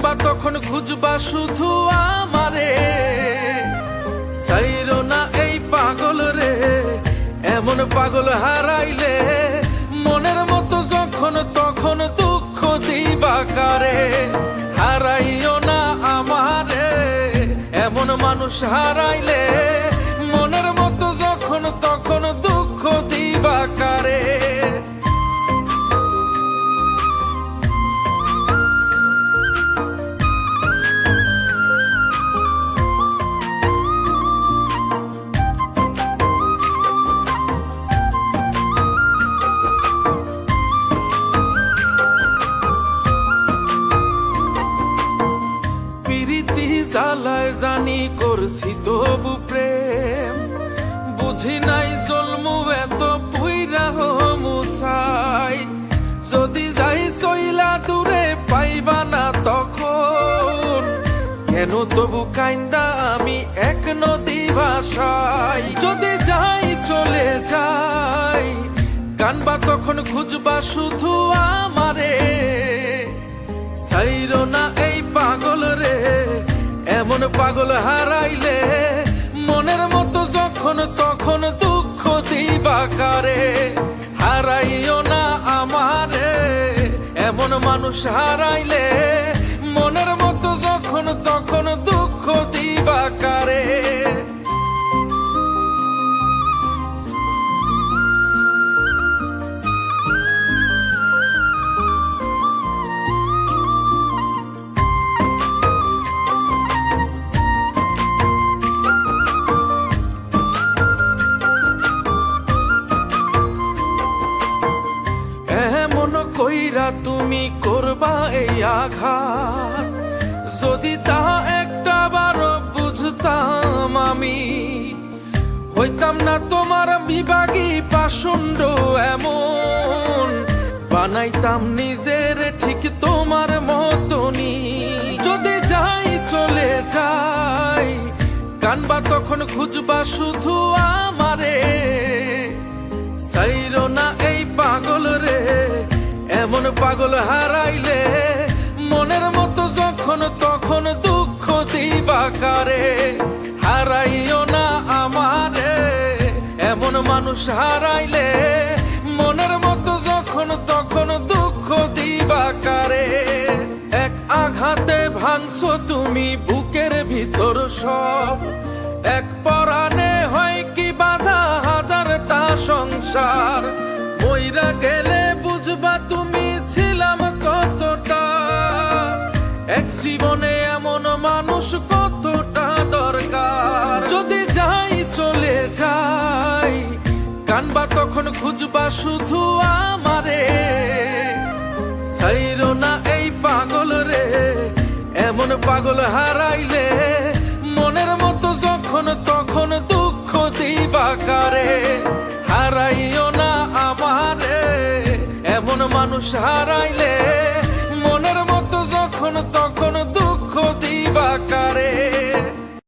কানবা তখন খুঁজবা শুধু আমারে, সাইরো না এই পাগল রে। এমন পাগল হারাইলে মনের মতো যখন তখন দুঃখ দিবা কারে। হারাইও না আমারে, এমন মানুষ হারাইলে মনের মতো যখন তখন দুঃখ দিবা কারে। জ্বালায় জানি করছি তবু প্রেম, বুঝি নাই জন্মু এত পুইরা মুসাই। যদি যাই চইলা দূরে পাইবা না তখন, কেন তবু কাইন্দা আমি এক নদী ভাষাই। যদি যাই চলে যাই কানবা তখন খুঁজবা শুধু আমারে, সাইরো না এই পাগল রে। এমন পাগল হারাইলে মনের মতো যখন তখন দুঃখ দিবা কারে। হারাইও না আমারে, এমন মানুষ হারাইলে মনের মতো যখন তখন দুঃখ দিবা কারে। কইরা তুমি করবা এই আঘাত, যদি তা একটা বার বুঝতাম আমি, হইতাম না তোমার বিভাগী পাষণ্ড এমন। বানাইতাম নিজের ঠিক তোমার মতনই। যদি যাই চলে যাই কানবা তখন খুঁজবা শুধু আমারে, সাইরো না এই পাগল রে। এমন পাগল হারাইলে মনের মতো যখন তখন দুঃখ দিবা কারে। হারাইও না আমারে, এমন মানুষ হারাইলে মনের মতো যখন তখন দুঃখ দিবা কারে। এক আঘাতে ভাঙছো তুমি বুকের ভিতর সব, এক পরাণে হয় কি বাধা হাজারটা সংসার। মইরা গেলে বুঝবা তুমি ছিলাম কতটা, এক জীবনে এমন মানুষ কতটা দরকার। যদি যাই চলে যাই কানবা তখন খুঁজবা শুধু আমারে, সাইরো না এই পাগল রে। এমন পাগল হারাইলে মনের মতো যখন তখন দুঃখ দিবা কারে। হারাইও না আমারে, এমন মানুষ হারাইলে